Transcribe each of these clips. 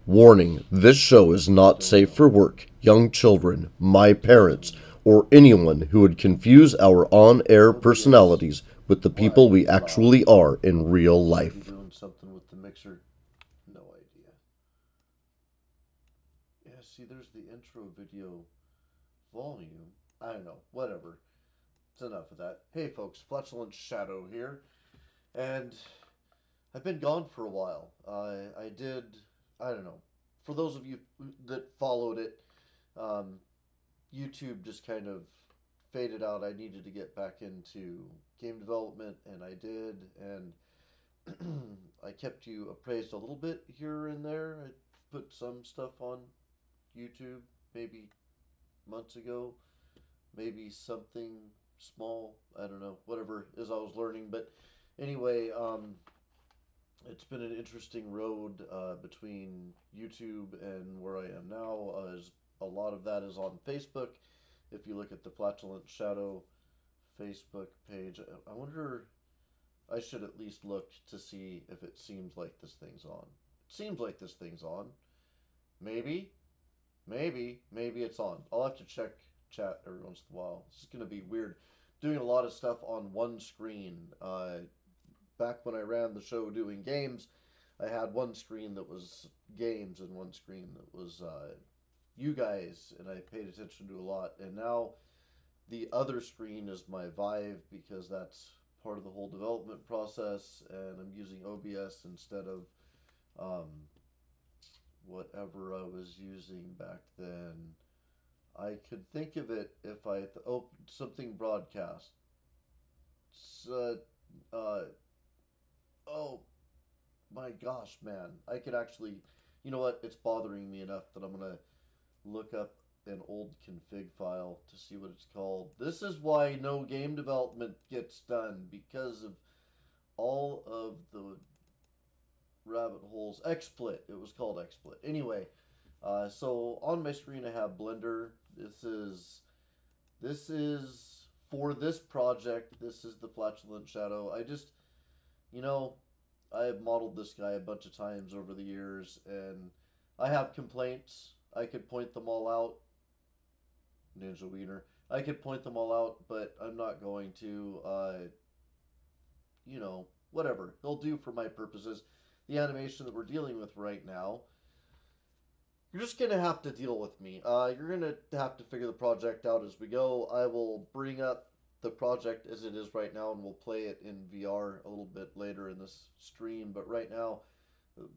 Warning, this show is not safe for work, young children, my parents, or anyone who would confuse our on-air personalities with the people we actually are in real life. Doing something with the mixer? No idea. Yeah, see, there's the intro video volume. I don't know, whatever. It's enough of that. Hey folks, Flatulent Shadow here. And I've been gone for a while. I did, I don't know. For those of you that followed it, YouTube just kind of faded out. I needed to get back into game development, and I did. And I kept you appraised a little bit here and there. I put some stuff on YouTube maybe months ago, maybe something small. I don't know, whatever, as I was learning. But anyway, it's been an interesting road between YouTube and where I am now. As a lot of that is on Facebook. If you look at the Flatulent Shadow Facebook page, I wonder. I should at least look to see if it seems like this thing's on. It seems like this thing's on. Maybe it's on. I'll have to check chat every once in a while. This is gonna be weird. Doing a lot of stuff on one screen. Back when I ran the show doing games, I had one screen that was games and one screen that was you guys, and I paid attention to a lot. And now the other screen is my Vive, because that's part of the whole development process, and I'm using OBS instead of whatever I was using back then. I could think of it if I something broadcast. Oh my gosh, man! I could actually, you know what? It's bothering me enough that I'm gonna look up an old config file to see what it's called. This is why no game development gets done, because of all of the rabbit holes. XSplit, it was called XSplit. Anyway, so on my screen I have Blender. This is for this project. This is the Flatulent Shadow. You know, I have modeled this guy a bunch of times over the years, and I have complaints. I could point them all out. Ninja Wiener. I could point them all out, but I'm not going to. You know, whatever. They'll do for my purposes. The animation that we're dealing with right now, you're just going to have to deal with me. You're going to have to figure the project out as we go. I will bring up the project as it is right now, and we'll play it in VR a little bit later in this stream. But right now,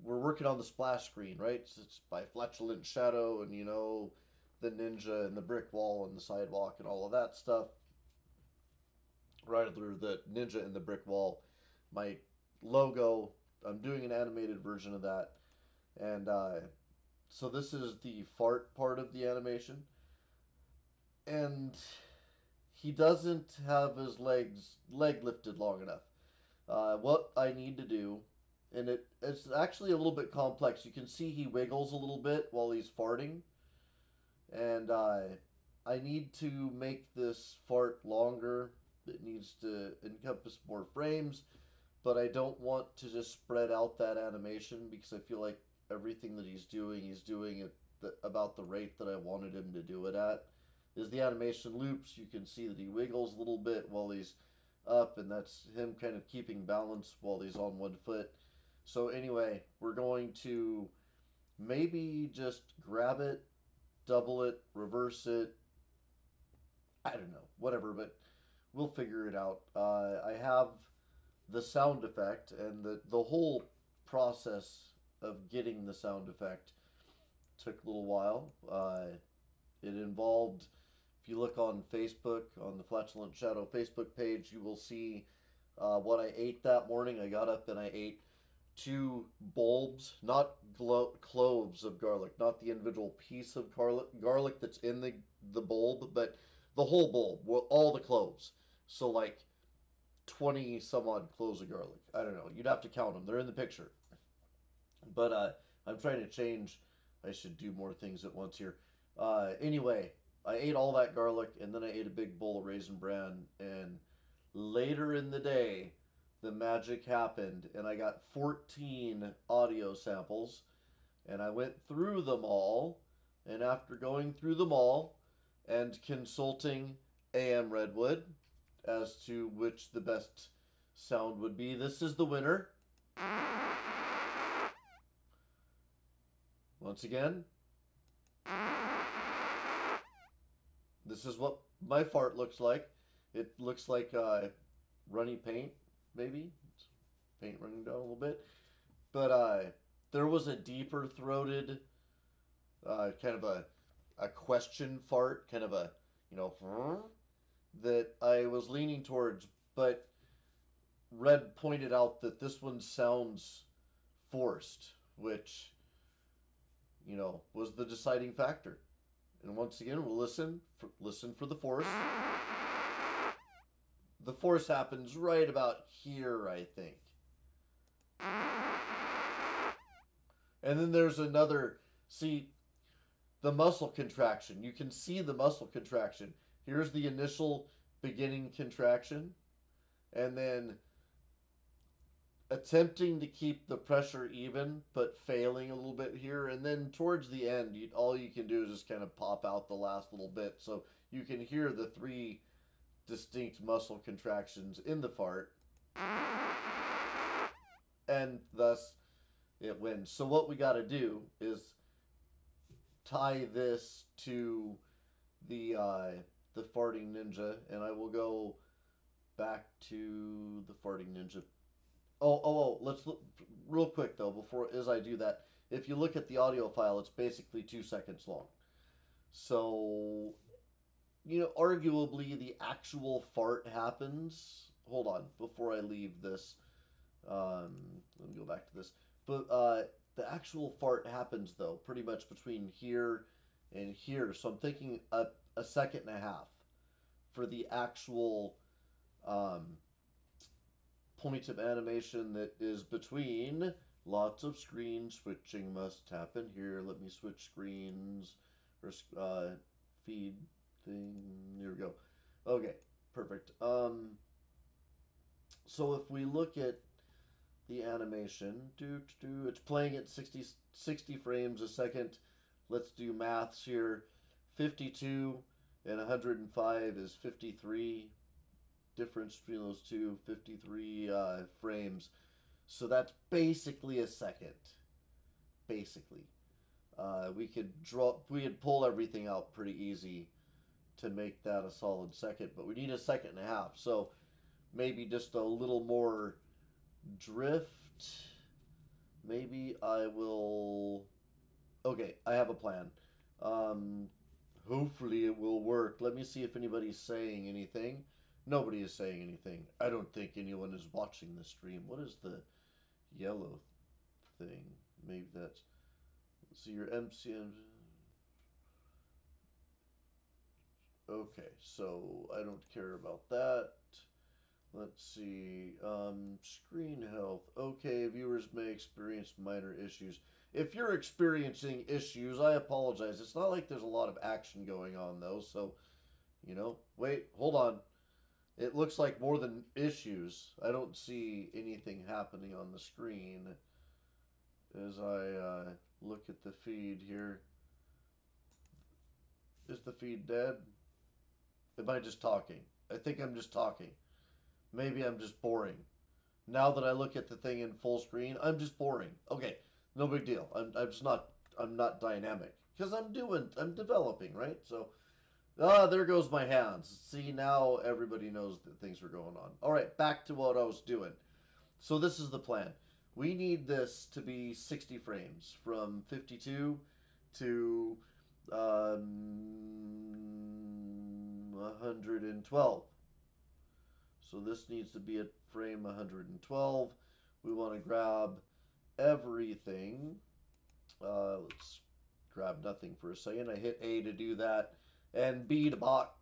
we're working on the splash screen, right? It's by Flatulent Shadow, and you know, the ninja and the brick wall and the sidewalk and all of that stuff. Right through the ninja and the brick wall, my logo. I'm doing an animated version of that, and so this is the fart part of the animation, and he doesn't have his leg lifted long enough. What I need to do, and it's actually a little bit complex. You can see he wiggles a little bit while he's farting, and I need to make this fart longer. It needs to encompass more frames, but I don't want to just spread out that animation, because I feel like everything that he's doing it about the rate that I wanted him to do it at. As the animation loops, you can see that he wiggles a little bit while he's up, and that's him kind of keeping balance while he's on one foot. So anyway, we're going to maybe just grab it, double it, reverse it. I don't know, whatever, but we'll figure it out. I have the sound effect, and the whole process of getting the sound effect took a little while. It involved, if you look on Facebook, on the Flatulent Shadow Facebook page, you will see what I ate that morning. I got up and I ate 2 bulbs, not cloves of garlic, not the individual piece of garlic that's in the bulb, but the whole bulb, all the cloves. So like 20 some odd cloves of garlic. I don't know. You'd have to count them. They're in the picture. But I'm trying to change. I should do more things at once here. Anyway, I ate all that garlic, and then I ate a big bowl of Raisin Bran, and later in the day, the magic happened, and I got 14 audio samples And I went through them all, and after going through them all and consulting AM Redwood as to which the best sound would be, this is the winner. Once again, this is what my fart looks like. It looks like runny paint, maybe. It's paint running down a little bit. But there was a deeper throated, kind of a question fart, kind of a, that I was leaning towards. But Red pointed out that this one sounds forced, which, was the deciding factor. And once again, we'll listen for the force. The force happens right about here, I think. And then there's another, see, the muscle contraction. You can see the muscle contraction. Here's the initial beginning contraction. And then attempting to keep the pressure even, but failing a little bit here. And then towards the end, all you can do is just kind of pop out the last little bit. So you can hear the 3 distinct muscle contractions in the fart. And thus, it wins. So what we got to do is tie this to the farting ninja, and I will go back to the farting ninja. Oh, let's look real quick though before as I do that. If you look at the audio file, it's basically 2 seconds long. So, arguably the actual fart happens. Hold on, before I leave this, let me go back to this. But the actual fart happens though pretty much between here and here. So I'm thinking a second and a half for the actual point of animation that is between lots of screen switching must happen here. Let me switch screens or feed thing. There we go. Okay, perfect. So if we look at the animation, it's playing at 60 frames a second. Let's do maths here. 52 and 105 is 53. Difference between those two, 53 frames. So that's basically a second. Basically. We'd pull everything out pretty easy to make that a solid second, but we need a second and a half. So maybe just a little more drift. Maybe I will. Okay, I have a plan. Hopefully it will work. Let me see if anybody's saying anything. Nobody is saying anything. I don't think anyone is watching the stream. What is the yellow thing? Maybe that's. Let's see your MCN. Okay, so I don't care about that. Let's see. Screen health. Okay, viewers may experience minor issues. If you're experiencing issues, I apologize. It's not like there's a lot of action going on, though. So, wait, hold on. It looks like more than issues. I don't see anything happening on the screen as I look at the feed here. Is the feed dead? Am I just talking? I think I'm just talking. Maybe I'm just boring. Now that I look at the thing in full screen, I'm just boring. Okay, no big deal. I'm not dynamic because I'm developing, right? So, there goes my hands. See, now everybody knows that things are going on. All right, back to what I was doing. So this is the plan. We need this to be 60 frames from 52 to 112. So this needs to be at frame 112. We want to grab everything. Let's grab nothing for a second. I hit A to do that. And B to box.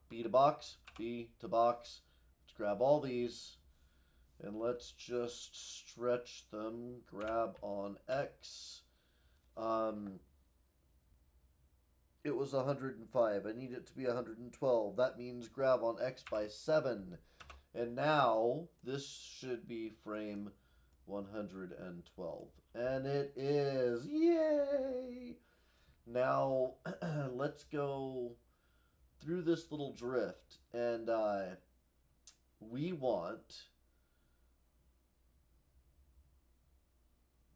Let's grab all these. And let's just stretch them. Grab on X. It was 105. I need it to be 112. That means grab on X by 7. And now this should be frame 112. And it is. Yay! Now, let's go through this little drift. And we want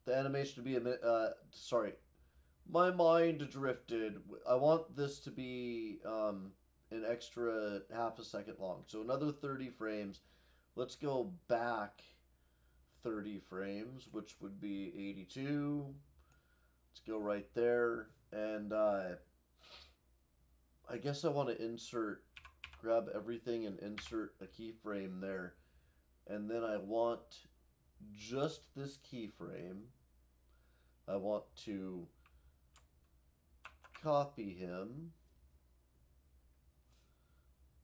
the animation to be a minute. Sorry. My mind drifted. I want this to be an extra half a second long. So another 30 frames. Let's go back 30 frames, which would be 82. Let's go right there. And I guess I want to grab everything and insert a keyframe there. And then I want just this keyframe. I want to copy him.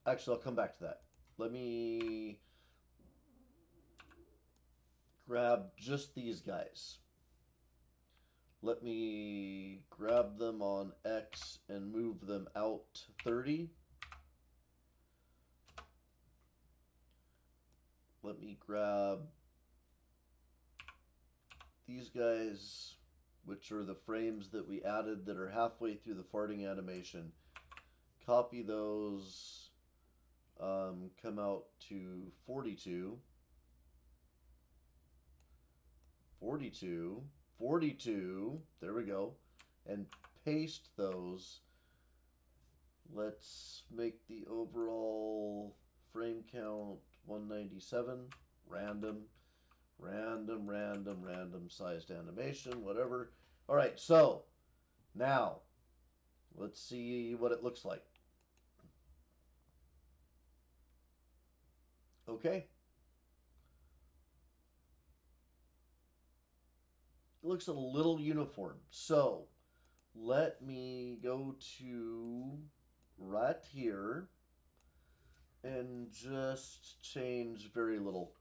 Actually, I'll come back to that. Let me grab just these guys. Let me grab them on X and move them out 30. Let me grab these guys, which are the frames that we added that are halfway through the farting animation. Copy those, come out to 42. 42. 42. There we go. And paste those. Let's make the overall frame count 197. Random sized animation, whatever. All right, so now let's see what it looks like. Okay. It looks a little uniform. So let me go to right here and just change very little.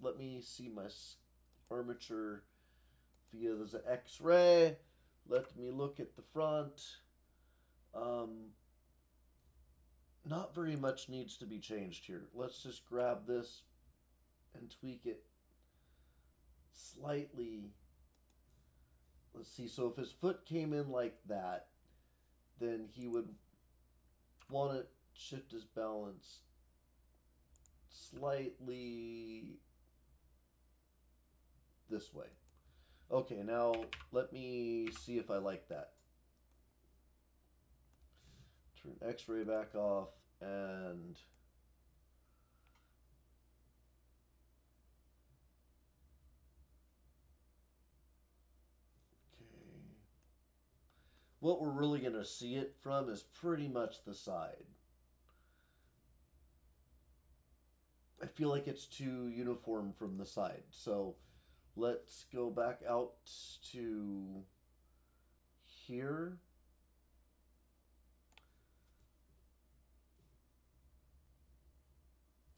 Let me see my armature via the X-ray. Let me look at the front. Not very much needs to be changed here. Let's just grab this and tweak it slightly. Let's see, so if his foot came in like that, then he would want to shift his balance slightly this way. Okay, now let me see if I like that. Turn X-ray back off and what we're really going to see it from is pretty much the side. I feel like it's too uniform from the side. So let's go back out to here.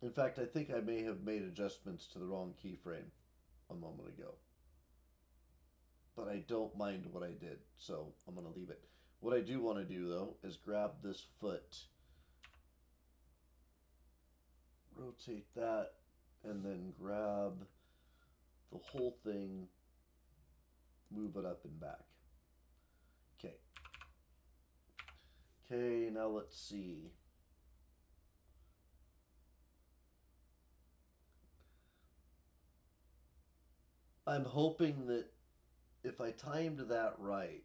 In fact, I think I may have made adjustments to the wrong keyframe a moment ago. But I don't mind what I did, so I'm going to leave it. What I do want to do, though, is grab this foot, rotate that, and then grab the whole thing, move it up and back. Okay. Okay, now let's see. I'm hoping that if I timed that right,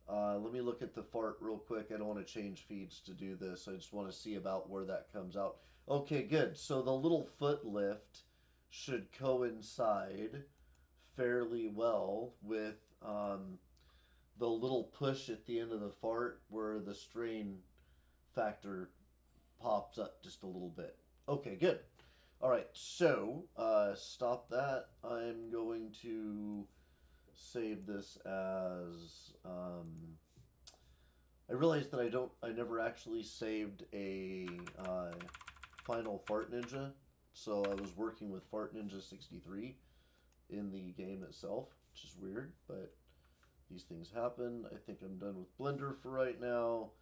let me look at the fart real quick. I don't want to change feeds to do this. I just want to see about where that comes out. Okay, good. So the little foot lift should coincide fairly well with the little push at the end of the fart where the strain factor pops up just a little bit. Okay, good. All right, so stop that. I'm going to save this as I realized that I never actually saved a final Fart Ninja, so I was working with Fart Ninja 63 in the game itself, which is weird, but these things happen. I think I'm done with Blender for right now,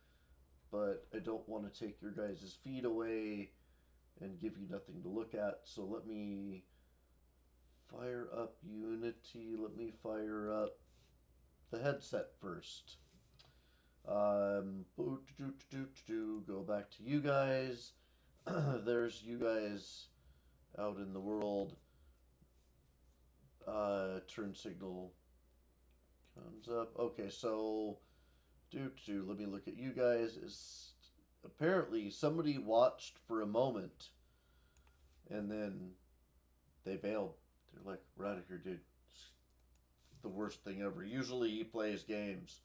but I don't want to take your guys' feed away and give you nothing to look at, so let me fire up Unity. Let me fire up the headset first. Go back to you guys. There's you guys out in the world. Turn signal comes up. Okay, so let me look at you guys. Is apparently somebody watched for a moment, and then they bailed. They're like, "We're out of here, dude." It's the worst thing ever. Usually he plays games.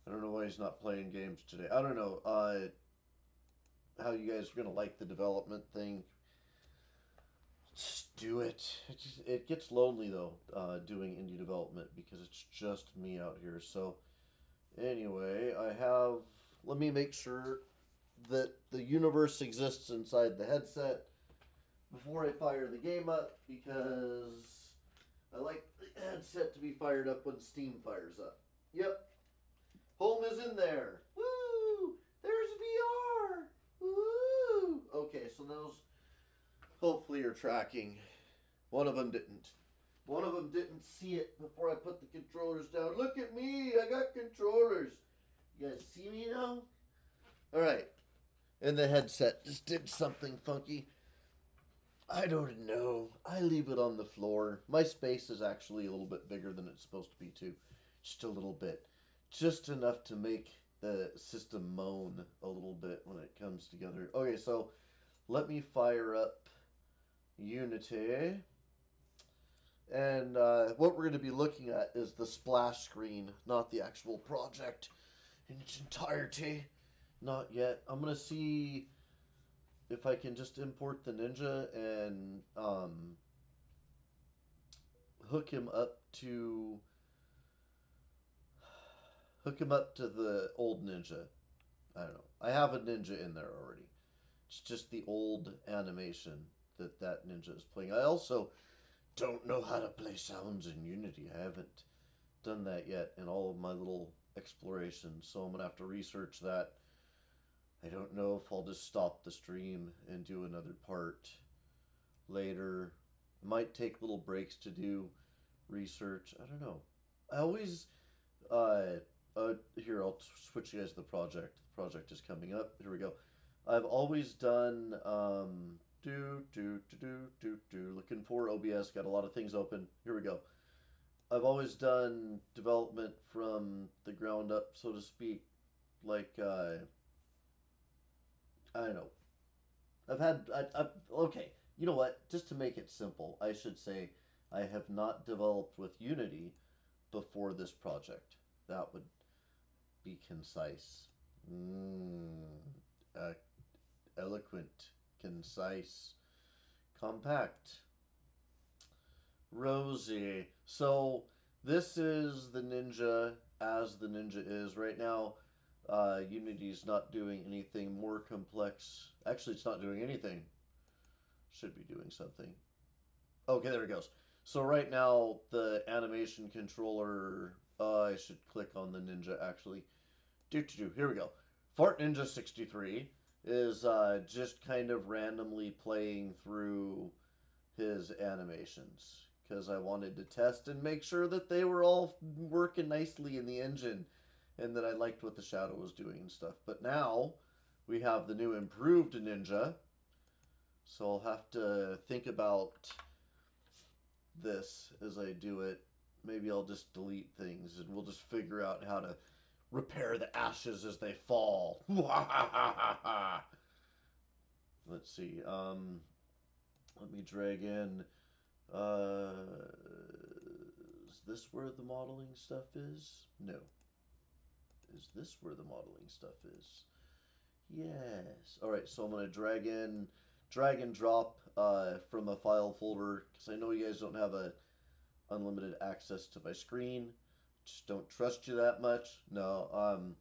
I don't know why he's not playing games today. I don't know how you guys are gonna like the development thing. Just do it. It gets lonely though, doing indie development because it's just me out here. So anyway, I have. Let me make sure that the universe exists inside the headset before I fire the game up because I like the headset to be fired up when Steam fires up. Yep. Home is in there. Woo! There's VR. Woo! Okay, so those hopefully are tracking. One of them didn't. One of them didn't see it before I put the controllers down. Look at me, I got controllers. You guys see me now? Alright. And the headset just did something funky. I don't know. I leave it on the floor. My space is actually a little bit bigger than it's supposed to be too. Just a little bit. Just enough to make the system moan a little bit when it comes together. Okay, so let me fire up Unity. And what we're going to be looking at is the splash screen, not the actual project in its entirety. Not yet. I'm going to see if I can just import the Ninja and hook him up to the old Ninja. I don't know. I have a Ninja in there already. It's just the old animation that Ninja is playing. I also don't know how to play sounds in Unity. I haven't done that yet in all of my little explorations, so I'm going to have to research that. I don't know if I'll just stop the stream and do another part later. I might take little breaks to do research. I don't know. I always here, I'll switch you guys to the project. The project is coming up. Here we go. I've always done looking for OBS. Got a lot of things open. Here we go. I've always done development from the ground up, so to speak. Like I don't know. Okay. You know what? Just to make it simple, I should say I have not developed with Unity before this project. That would be concise. Eloquent, concise, compact. Rosy. So this is the Ninja as the Ninja is right now. Unity's not doing anything more complex. Actually, it's not doing anything. Should be doing something. Okay, there it goes. So right now, the animation controller, I should click on the Ninja actually. Here we go. Fart Ninja 63 is just kind of randomly playing through his animations because I wanted to test and make sure that they were all working nicely in the engine and that I liked what the shadow was doing and stuff. But now we have the new improved Ninja, so I'll have to think about this as I do it. Maybe I'll just delete things and we'll just figure out how to repair the ashes as they fall. Let's see. Let me drag in. Is this where the modeling stuff is? No. Is this where the modeling stuff is? Yes. All right. So I'm gonna drag and drop from a file folder because I know you guys don't have a unlimited access to my screen. Just don't trust you that much. No,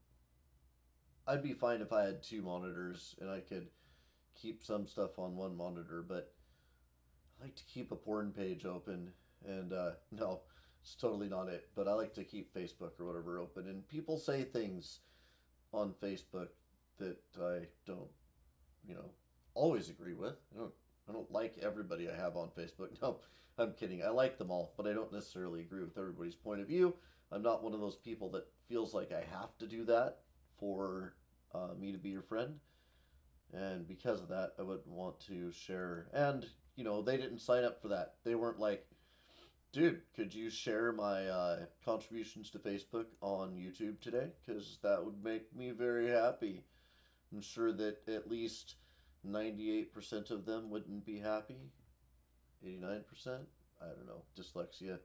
I'd be fine if I had two monitors and I could keep some stuff on one monitor, but I like to keep a porn page open, and no, it's totally not it. But I like to keep Facebook or whatever open, and people say things on Facebook that I don't, always agree with. I don't I don't like everybody I have on Facebook. No, I'm kidding. I like them all, but I don't necessarily agree with everybody's point of view. I'm not one of those people that feels like I have to do that for me to be your friend. And because of that, I wouldn't want to share. And, they didn't sign up for that. They weren't like, dude, could you share my contributions to Facebook on YouTube today? Because that would make me very happy. I'm sure that at least 98% of them wouldn't be happy. 89%? I don't know. Dyslexia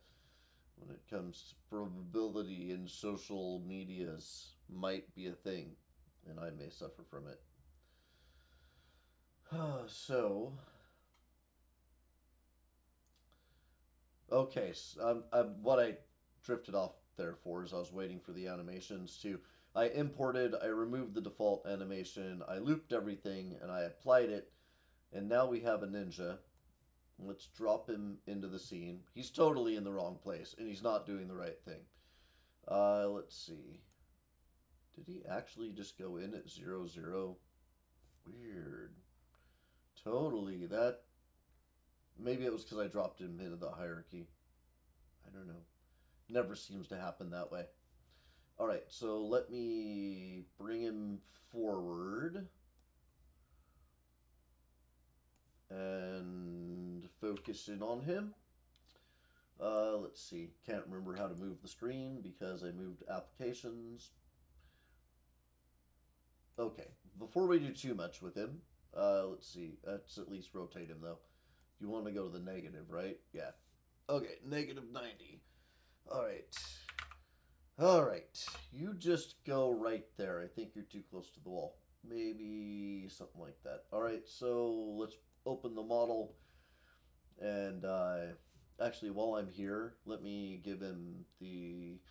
when it comes to probability in social medias might be a thing, and I may suffer from it. So, okay, so what I drifted off there for is I was waiting for the animations to. I removed the default animation, I looped everything, and I applied it, and now we have a ninja. Let's drop him into the scene. He's totally in the wrong place, and he's not doing the right thing. Let's see. Did he actually just go in at 0, 0? Weird. Totally. That. Maybe it was because I dropped him into the hierarchy. I don't know. Never seems to happen that way. Alright, so let me bring him forward. And focus in on him. Let's see. Can't remember how to move the screen because I moved applications. Okay, before we do too much with him, let's see. Let's at least rotate him though. You want to go to the negative, right? Yeah. Okay, -90. Alright. Alright. You just go right there. I think you're too close to the wall. Maybe something like that. Alright, so let's open the model. And actually, while I'm here, let me give him the.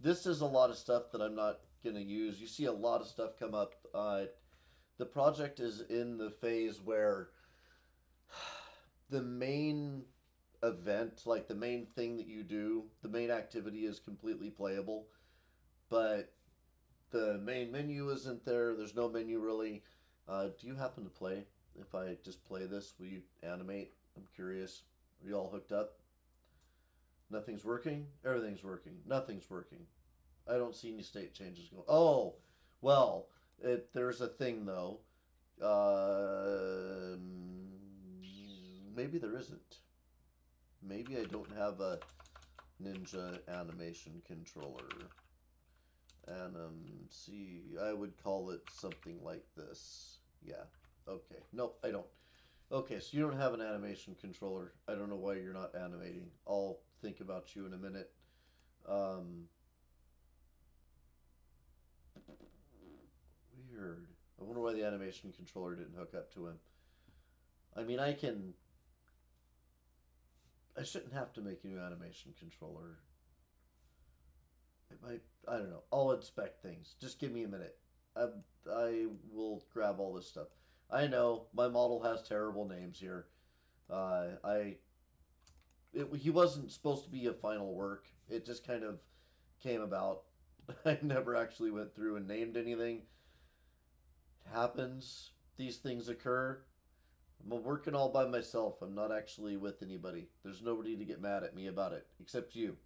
This is a lot of stuff that I'm not going to use. You see a lot of stuff come up. The project is in the phase where the main event, like the main thing that you do, the main activity is completely playable, but the main menu isn't there. There's no menu really. Do you happen to play? If I just play this, will you animate? I'm curious. Are you all hooked up? Nothing's working? Everything's working. Nothing's working. I don't see any state changes going. Oh, well, there's a thing though. Maybe there isn't. Maybe I don't have a Ninja animation controller. See, I would call it something like this. Yeah. Okay. Nope, I don't. Okay, so you don't have an animation controller. I don't know why you're not animating. I'll think about you in a minute. Weird. I wonder why the animation controller didn't hook up to him. I mean, I shouldn't have to make a new animation controller. It might. I don't know. I'll inspect things. Just give me a minute. I will grab all this stuff. I know my model has terrible names here. He wasn't supposed to be a final work. It just kind of came about. I never actually went through and named anything. It happens. These things occur. I'm working all by myself. I'm not actually with anybody. There's nobody to get mad at me about it, except you.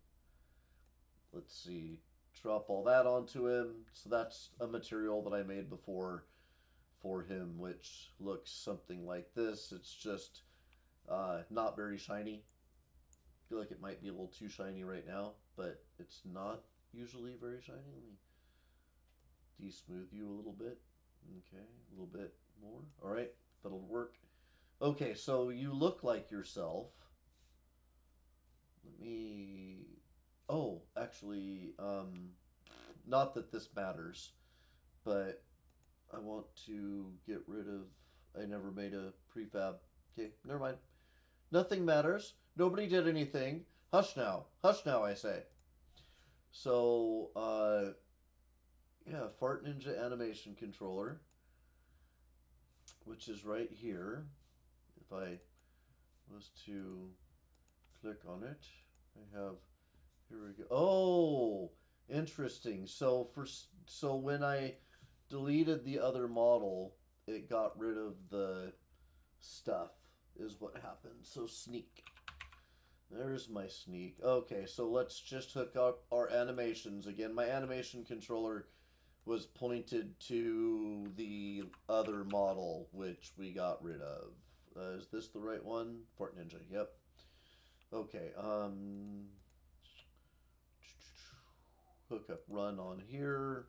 Let's see. Drop all that onto him. So that's a material that I made before for him, which looks something like this. It's just not very shiny. I feel like it might be a little too shiny right now, but it's not usually very shiny. Let me de-smooth you a little bit. Okay, a little bit more. All right, that'll work. Okay, so you look like yourself. Let me. Oh, actually, not that this matters, but I want to get rid of. I never made a prefab. Okay, never mind. Nothing matters. Nobody did anything. Hush now. Hush now, I say. So, yeah, Fart Ninja animation controller, which is right here. If I was to click on it, I have. Here we go. Oh, interesting. So when I deleted the other model, it got rid of the stuff. is what happened. So sneak. There's my sneak. Okay, so let's just hook up our animations. Again, my animation controller was pointed to the other model, which we got rid of. Is this the right one? Fart Ninja, yep. Okay, hook up run on here.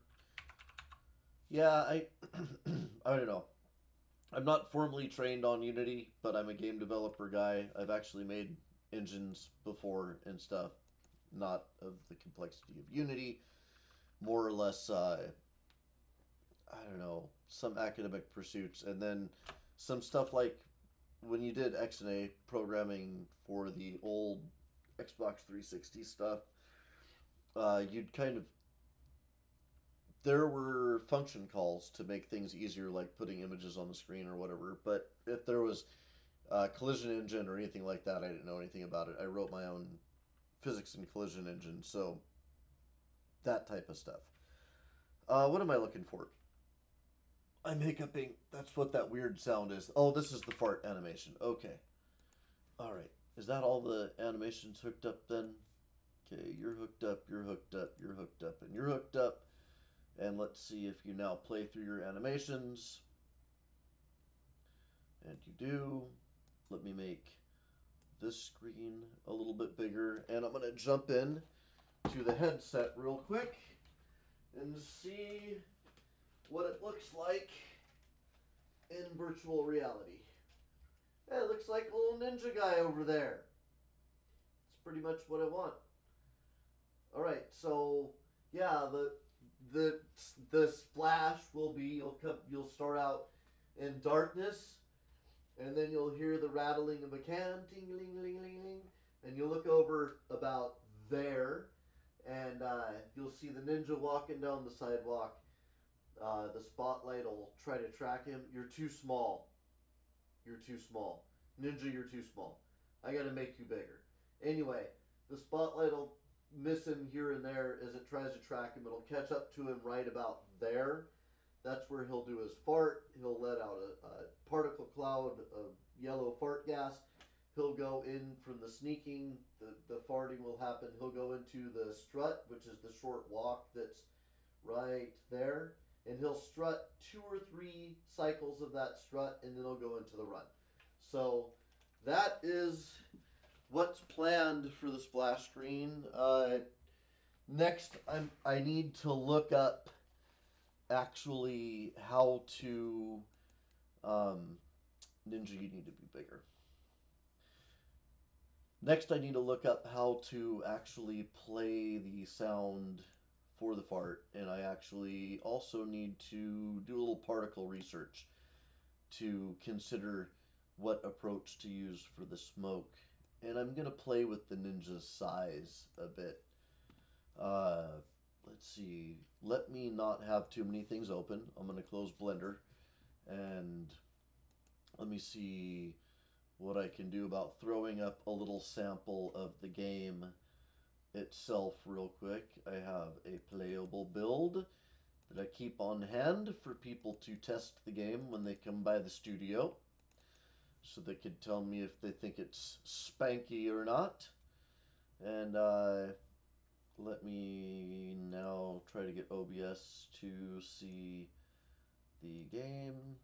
Yeah, I I don't know. I'm not formally trained on Unity, but I'm a game developer guy. I've actually made engines before and stuff, not of the complexity of Unity, more or less I don't know, some academic pursuits, and then some stuff like when you did XNA programming for the old Xbox 360 stuff, you'd kind of there were function calls to make things easier, like putting images on the screen or whatever. But if there was a collision engine or anything like that, I didn't know anything about it. I wrote my own physics and collision engine, so that type of stuff. What am I looking for? I'm hiccuping. That's what that weird sound is. Oh, this is the fart animation. Okay. All right. Is that all the animations hooked up then? Okay, you're hooked up, you're hooked up, you're hooked up, and you're hooked up. And let's see if you now play through your animations. And you do. Let me make this screen a little bit bigger. And I'm going to jump in to the headset real quick and see what it looks like in virtual reality. It looks like a little ninja guy over there. It's pretty much what I want. All right, so yeah, the splash will be you'll start out in darkness, and then you'll hear the rattling of a can, ting ling ling ling ling, and you'll look over about there, and you'll see the ninja walking down the sidewalk. The spotlight will try to track him. You're too small. You're too small. Ninja, you're too small. I gotta make you bigger. Anyway, the spotlight will miss him here and there as it tries to track him. It'll catch up to him right about there. That's where he'll do his fart. He'll let out a particle cloud of yellow fart gas. He'll go in from the sneaking. The farting will happen. He'll go into the strut, which is the short walk that's right there. And he'll strut 2 or 3 cycles of that strut, and then he'll go into the run. So that is what's planned for the splash screen. Next, I need to look up actually how to Ninja, you need to be bigger. Next, I need to look up how to actually play the sound for the fart, and I actually also need to do a little particle research to consider what approach to use for the smoke. And I'm going to play with the ninja's size a bit. Let's see. Let me not have too many things open. I'm going to close Blender. And let me see what I can do about throwing up a little sample of the game itself real quick. I have a playable build that I keep on hand for people to test the game when they come by the studio, so they could tell me if they think it's spanky or not. And let me now try to get OBS to see the game.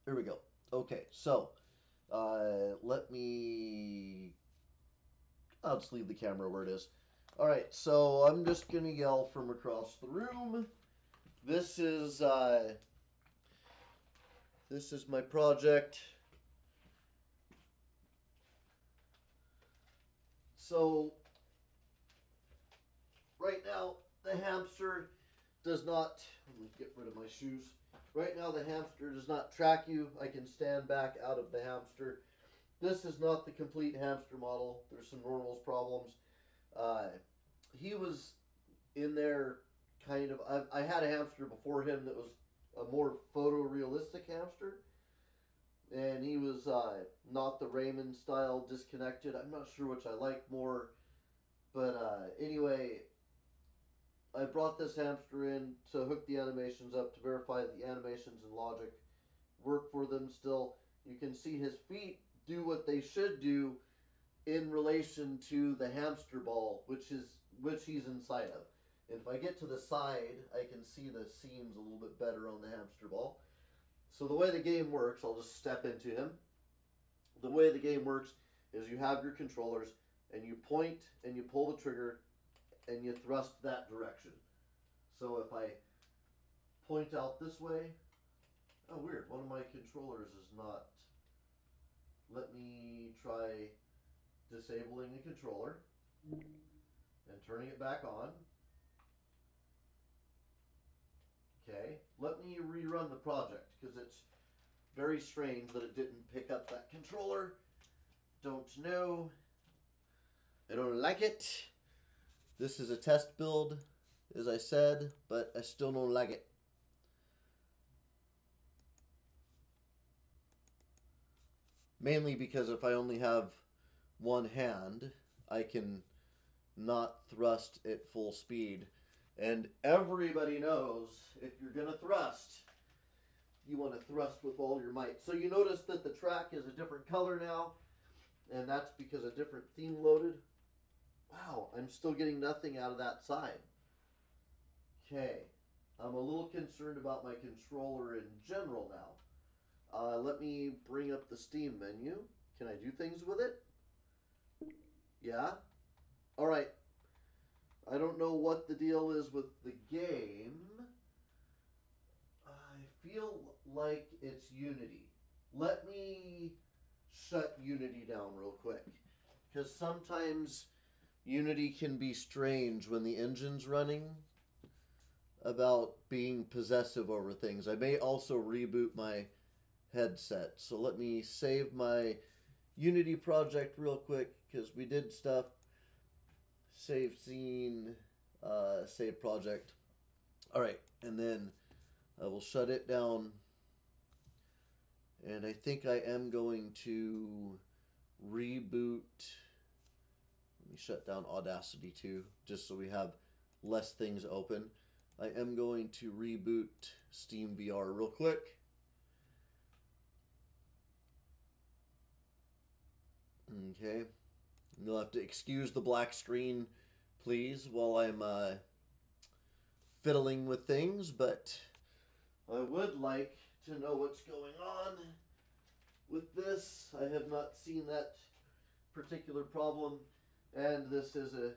Here we go. Okay, so let me... I'll just leave the camera where it is. Alright, so I'm just going to yell from across the room. This is my project. So, right now, the hamster does not... Let me get rid of my shoes. Right now, the hamster does not track you. I can stand back out of the hamster. This is not the complete hamster model. There's some normals problems. He was in there kind of... I had a hamster before him that was a more photorealistic hamster. And he was not the Raymond style disconnected. I'm not sure which I like more. But anyway, I brought this hamster in to hook the animations up to verify that the animations and logic work for them still. you can see his feet do what they should do in relation to the hamster ball, which he's inside of. And if I get to the side, I can see the seams a little bit better on the hamster ball. So the way the game works, I'll just step into him. The way the game works is you have your controllers and you point and you pull the trigger and you thrust that direction. So if I point out this way, oh weird, one of my controllers is not. Let me try disabling the controller and turning it back on. Okay, let me rerun the project because it's very strange that it didn't pick up that controller. Don't know. I don't like it. This is a test build, as I said, but I still don't like it. Mainly because if I only have one hand, I can not thrust at full speed. And everybody knows if you're going to thrust, you want to thrust with all your might. So you notice that the track is a different color now, and that's because a different theme loaded. Wow, I'm still getting nothing out of that side. Okay, I'm a little concerned about my controller in general now. Let me bring up the Steam menu. Can I do things with it? Yeah? Alright. I don't know what the deal is with the game. I feel like it's Unity. Let me shut Unity down real quick. Because sometimes Unity can be strange when the engine's running about being possessive over things. I may also reboot my headset. So let me save my Unity project real quick because we did stuff. Save scene, save project. Alright, and then I will shut it down. And I think I am going to reboot. Let me shut down Audacity too, just so we have less things open. I am going to reboot Steam VR real quick. Okay. You'll have to excuse the black screen, please, while I'm fiddling with things, but I would like to know what's going on with this. I have not seen that particular problem, and this is a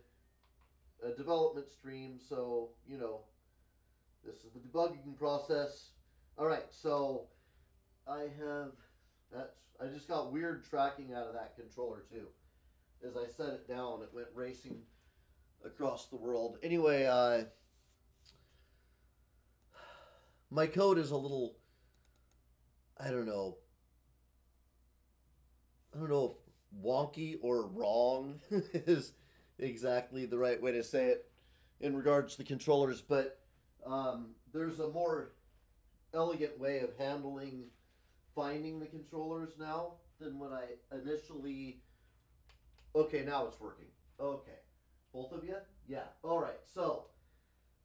development stream, so, you know, this is the debugging process. Alright, so I just got weird tracking out of that controller too. As I set it down, it went racing across the world. Anyway, my code is a little, I don't know if wonky or wrong is exactly the right way to say it in regards to the controllers, but there's a more elegant way of finding the controllers now than when I initially. Okay, now it's working. Okay. Both of you? Yeah. Alright, so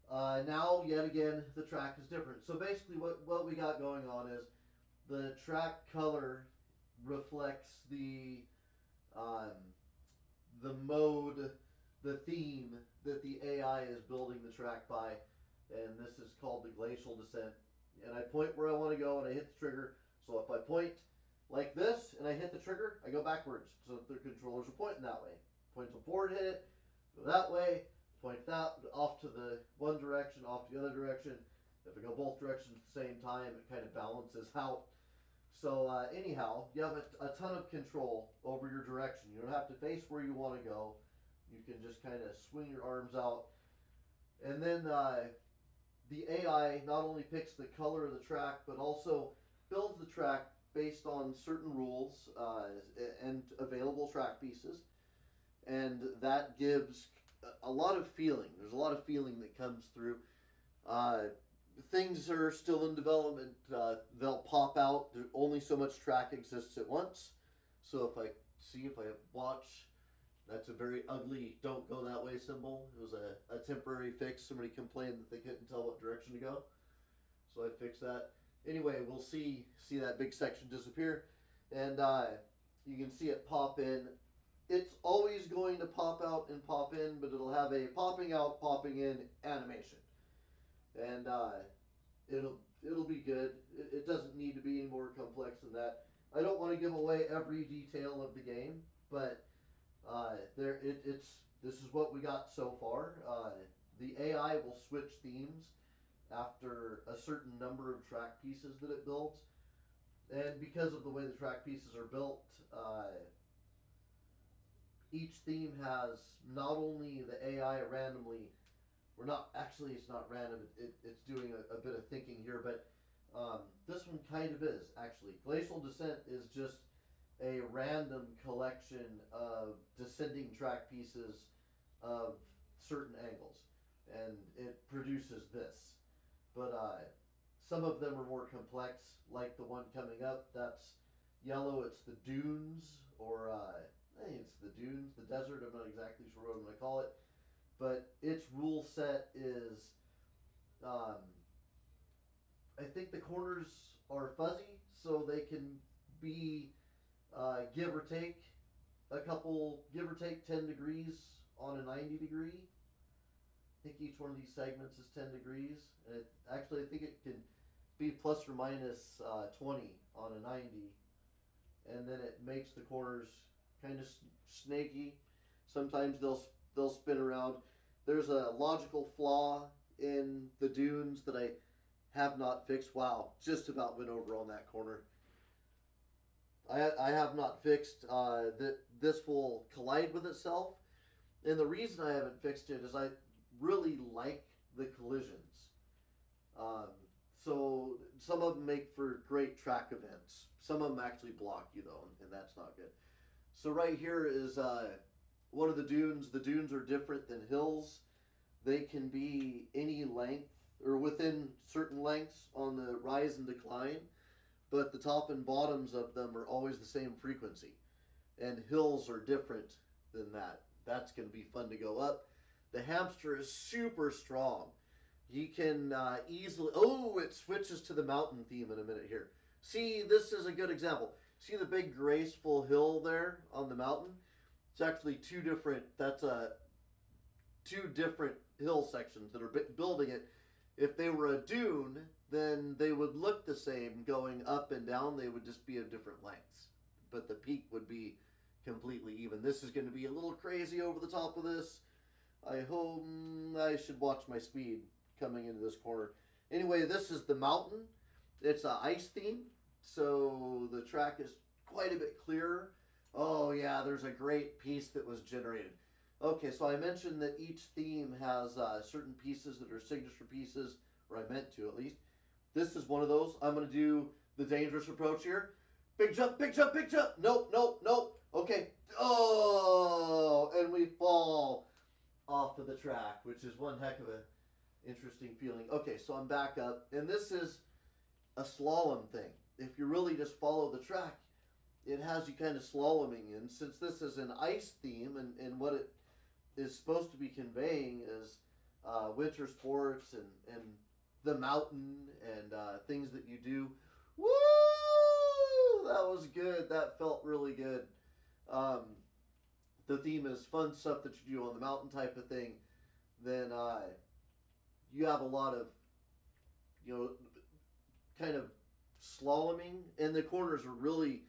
now, yet again, the track is different. So basically what we got going on is the track color reflects the mode, the theme that the AI is building the track by, and this is called the glacial descent. And I point where I want to go and I hit the trigger. So if I point like this and I hit the trigger, I go backwards. So the controllers are pointing that way. Point them forward, hit it, go that way, point that off to the one direction, off to the other direction. If I go both directions at the same time, it kind of balances out. So anyhow, you have a ton of control over your direction. You don't have to face where you want to go. You can just kind of swing your arms out. And then the AI not only picks the color of the track, but also builds the track based on certain rules and available track pieces. And that gives a lot of feeling. There's a lot of feeling that comes through. Things are still in development. They'll pop out. There's only so much track exists at once. So if I watch, that's a very ugly don't go that way symbol. It was a temporary fix. Somebody complained that they couldn't tell what direction to go. So I fixed that. Anyway, we'll see that big section disappear. and you can see it pop in. It's always going to pop out and pop in, but it'll have a popping out, popping in animation, and it'll be good. It doesn't need to be any more complex than that. I don't want to give away every detail of the game, but this is what we got so far. The AI will switch themes after a certain number of track pieces that it builds, and because of the way the track pieces are built, each theme has not only the AI randomly, or not actually, it's not random. It's doing a bit of thinking here, but this one kind of is actually. Glacial Descent is just a random collection of descending track pieces of certain angles, and it produces this. But some of them are more complex, like the one coming up. That's yellow. It's the dunes, or I think it's the dunes, the desert. I'm not exactly sure what I'm going to call it, but its rule set is. I think the corners are fuzzy, so they can be give or take 10 degrees on a 90 degree. I think each one of these segments is 10 degrees. And I think it can be plus or minus 20 on a 90. And then it makes the corners kind of snaky. Sometimes they'll spin around. There's a logical flaw in the dunes that I have not fixed. Wow, just about went over on that corner. I have not fixed that this will collide with itself. And the reason I haven't fixed it is I really like the collisions. So some of them make for great track events. Some of them actually block you though, and that's not good. So right here is one of the dunes. The dunes are different than hills. They can be any length or within certain lengths on the rise and decline, but the top and bottoms of them are always the same frequency. And hills are different than that. That's going to be fun to go up. The hamster is super strong. You can easily... Oh, it switches to the mountain theme in a minute here. See, this is a good example. See the big graceful hill there on the mountain? It's actually two different hill sections that are building it. If they were a dune, then they would look the same going up and down. They would just be of different lengths. But the peak would be completely even. This is going to be a little crazy over the top of this. I hope I should watch my speed coming into this corner. Anyway, this is the mountain. It's an ice theme, so the track is quite a bit clearer. Oh yeah, there's a great piece that was generated. Okay, so I mentioned that each theme has certain pieces that are signature pieces, or I meant to at least. This is one of those. I'm going to do the dangerous approach here. Big jump, big jump, big jump. Nope, nope, nope. Okay. Oh, and we fall off of the track, which is one heck of a interesting feeling. Okay, so I'm back up, and this is a slalom thing. If you really just follow the track, it has you kind of slaloming. And since this is an ice theme, and what it is supposed to be conveying is winter sports and the mountain and things that you do. Woo! That was good. That felt really good. The theme is fun stuff that you do on the mountain type of thing. Then you have a lot of, kind of slaloming, and the corners are really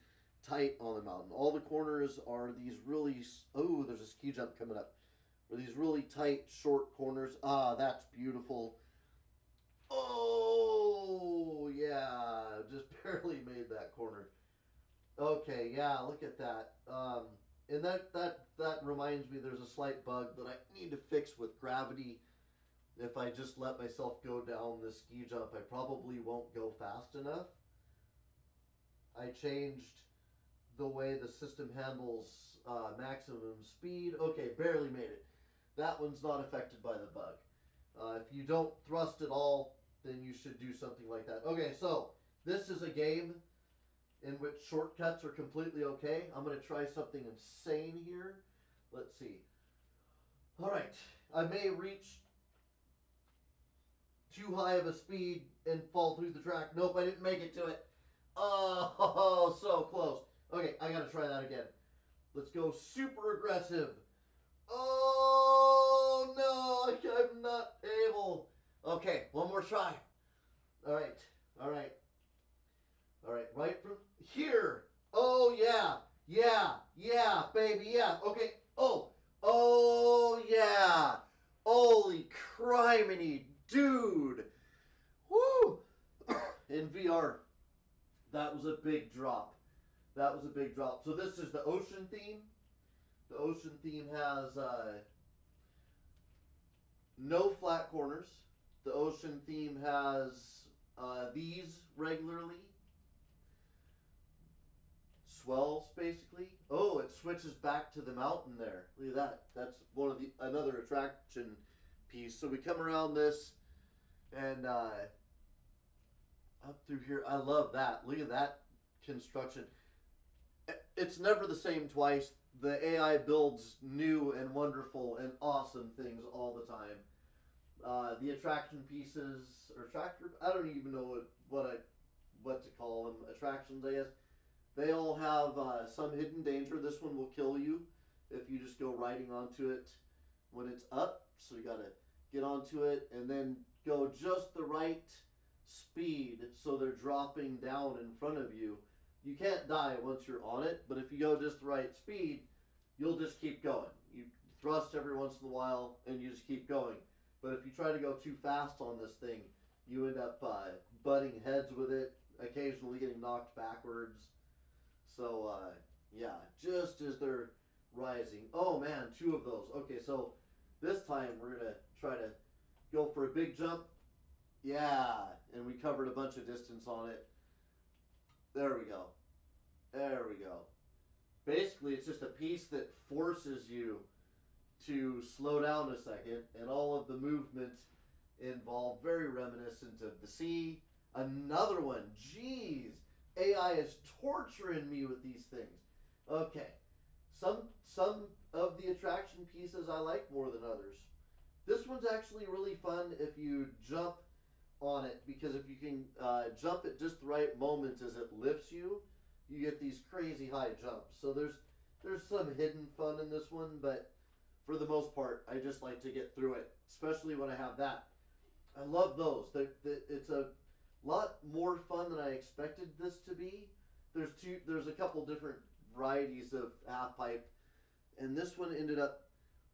tight on the mountain. All the corners are these really, oh, there's a ski jump coming up. Or these really tight, short corners. Ah, that's beautiful. Oh, yeah, just barely made that corner. Okay, yeah, look at that. And that reminds me there's a slight bug that I need to fix with gravity. If I just let myself go down this ski jump, I probably won't go fast enough. I changed the way the system handles maximum speed. Okay, barely made it. That one's not affected by the bug. If you don't thrust at all, then you should do something like that. Okay, so this is a game in which shortcuts are completely okay. I'm going to try something insane here. Let's see. All right, I may reach too high of a speed and fall through the track. Nope, I didn't make it to it. Oh, so close. Okay, I gotta try that again. Let's go super aggressive. Oh no, I'm not able. Okay, one more try. All right, all right, all right. Right from here. Oh yeah, yeah, baby, yeah. Okay. Oh yeah. Holy criminy, dude. Woo. In VR, that was a big drop. That was a big drop. So this is the ocean theme. The ocean theme has no flat corners. The ocean theme has these regularly. Swells basically. Oh, it switches back to the mountain there. Look at that. That's one of the another attraction piece. So we come around this and up through here. I love that. Look at that construction. It's never the same twice. The AI builds new and wonderful and awesome things all the time. The attraction pieces or attractor, I don't even know what to call them. Attractions, I guess. They all have some hidden danger. This one will kill you if you just go riding onto it when it's up. So you gotta get onto it and then go just the right speed so they're dropping down in front of you. You can't die once you're on it, but if you go just the right speed, you'll just keep going. You thrust every once in a while and you just keep going. But if you try to go too fast on this thing, you end up butting heads with it, occasionally getting knocked backwards. So, yeah, just as they're rising. Oh man, 2 of those. Okay, so this time we're going to try to go for a big jump. Yeah, and we covered a bunch of distance on it. There we go. There we go. Basically, it's just a piece that forces you to slow down a second, and all of the movement involved very reminiscent of the sea. Another one. Jeez. AI is torturing me with these things. Okay. Some of the attraction pieces I like more than others. This one's actually really fun if you jump on it, because if you can jump at just the right moment as it lifts you, you get these crazy high jumps. So there's some hidden fun in this one, but for the most part, I just like to get through it, especially when I have that. I love those. It's a lot more fun than I expected this to be. There's a couple different varieties of half pipe, and this one ended up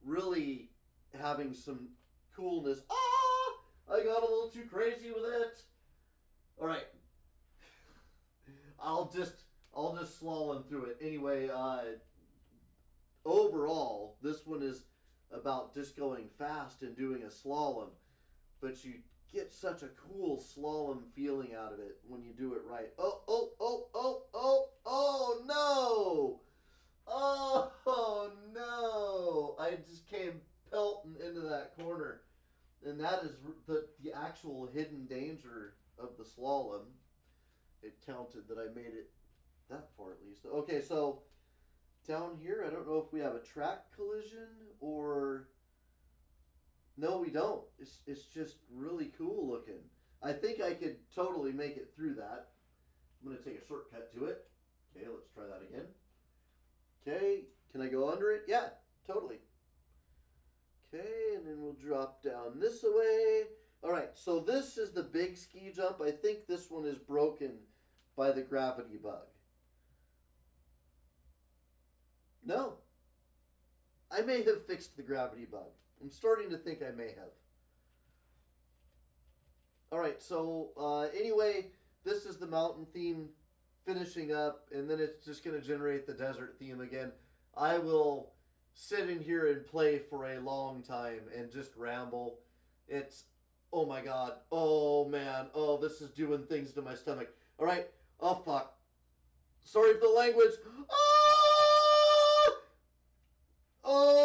really having some coolness. Ah! I got a little too crazy with it. All right. I'll just slalom through it. Anyway, overall, this one is about just going fast and doing a slalom, but you get such a cool slalom feeling out of it when you do it right. Oh no! Oh no! I just came pelting into that corner. And that is the actual hidden danger of the slalom. It counted that I made it that far at least. Okay, so down here, I don't know if we have a track collision or... No, we don't. It's just really cool looking. I think I could totally make it through that. I'm going to take a shortcut to it. Okay, let's try that again. Okay, can I go under it? Yeah, totally. Okay, and then we'll drop down this way. All right, so this is the big ski jump. I think this one is broken by the gravity bug. No. I may have fixed the gravity bug. I'm starting to think I may have. All right, so anyway, this is the mountain theme finishing up, and then it's just going to generate the desert theme again. I will sit in here and play for a long time and just ramble. It's, oh my god, oh man, oh, this is doing things to my stomach. All right, oh fuck. Sorry for the language. Oh! Oh!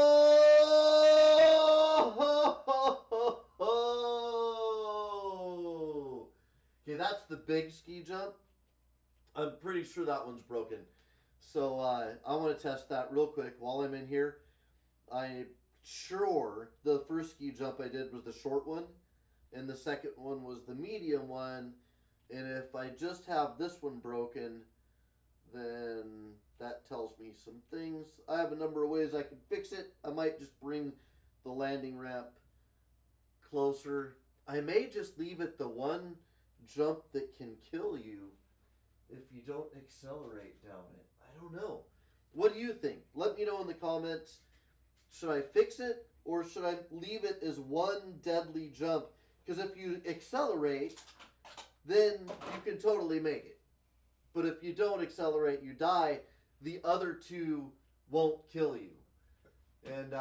Okay, that's the big ski jump. I'm pretty sure that one's broken. So I want to test that real quick while I'm in here. I'm sure the first ski jump I did was the short one, and the second one was the medium one. And if I just have this one broken, then that tells me some things. I have a number of ways I can fix it. I might just bring the landing ramp closer. I may just leave it the one jump that can kill you if you don't accelerate down it. I don't know. What do you think? Let me know in the comments. Should I fix it or should I leave it as one deadly jump? Because if you accelerate, then you can totally make it. But if you don't accelerate, you die. The other two won't kill you. And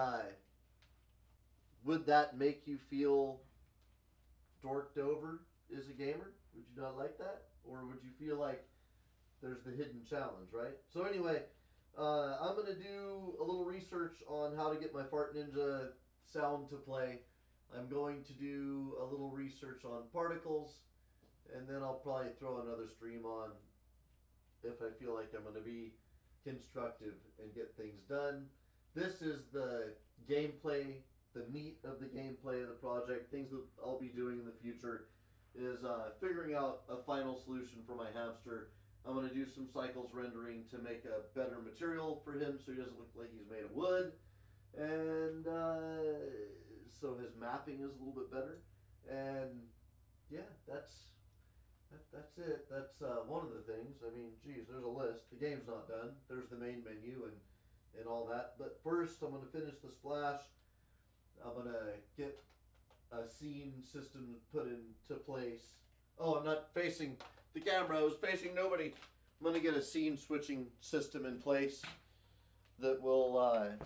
would that make you feel dorked over as a gamer? Would you not like that? Or would you feel like there's the hidden challenge, right? So anyway, I'm going to do a little research on how to get my Fart Ninja sound to play. I'm going to do a little research on particles, and then I'll probably throw another stream on if I feel like I'm going to be constructive and get things done. This is the gameplay, the meat of the gameplay of the project. Things that I'll be doing in the future is figuring out a final solution for my hamster. I'm going to do some cycles rendering to make a better material for him so he doesn't look like he's made of wood. And so his mapping is a little bit better. And yeah, that's it. That's one of the things. I mean, geez, there's a list. The game's not done. There's the main menu and all that. But first, I'm going to finish the splash. I'm going to get a scene system put into place. Oh, I'm not facing the camera. I was facing nobody. I'm going to get a scene switching system in place that will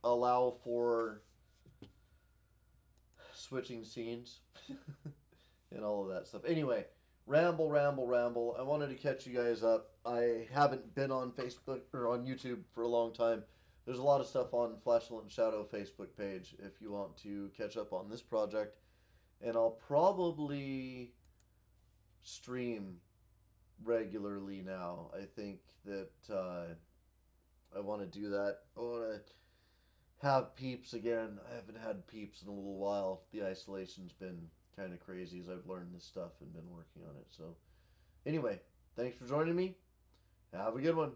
allow for switching scenes and all of that stuff. Anyway, ramble. I wanted to catch you guys up. I haven't been on Facebook or on YouTube for a long time. There's a lot of stuff on Flashlight Shadow Facebook page if you want to catch up on this project. And I'll probably stream regularly now. I think that I want to do that. I want to have peeps again. I haven't had peeps in a little while. The isolation's been kind of crazy as I've learned this stuff and been working on it. So anyway, thanks for joining me. Have a good one.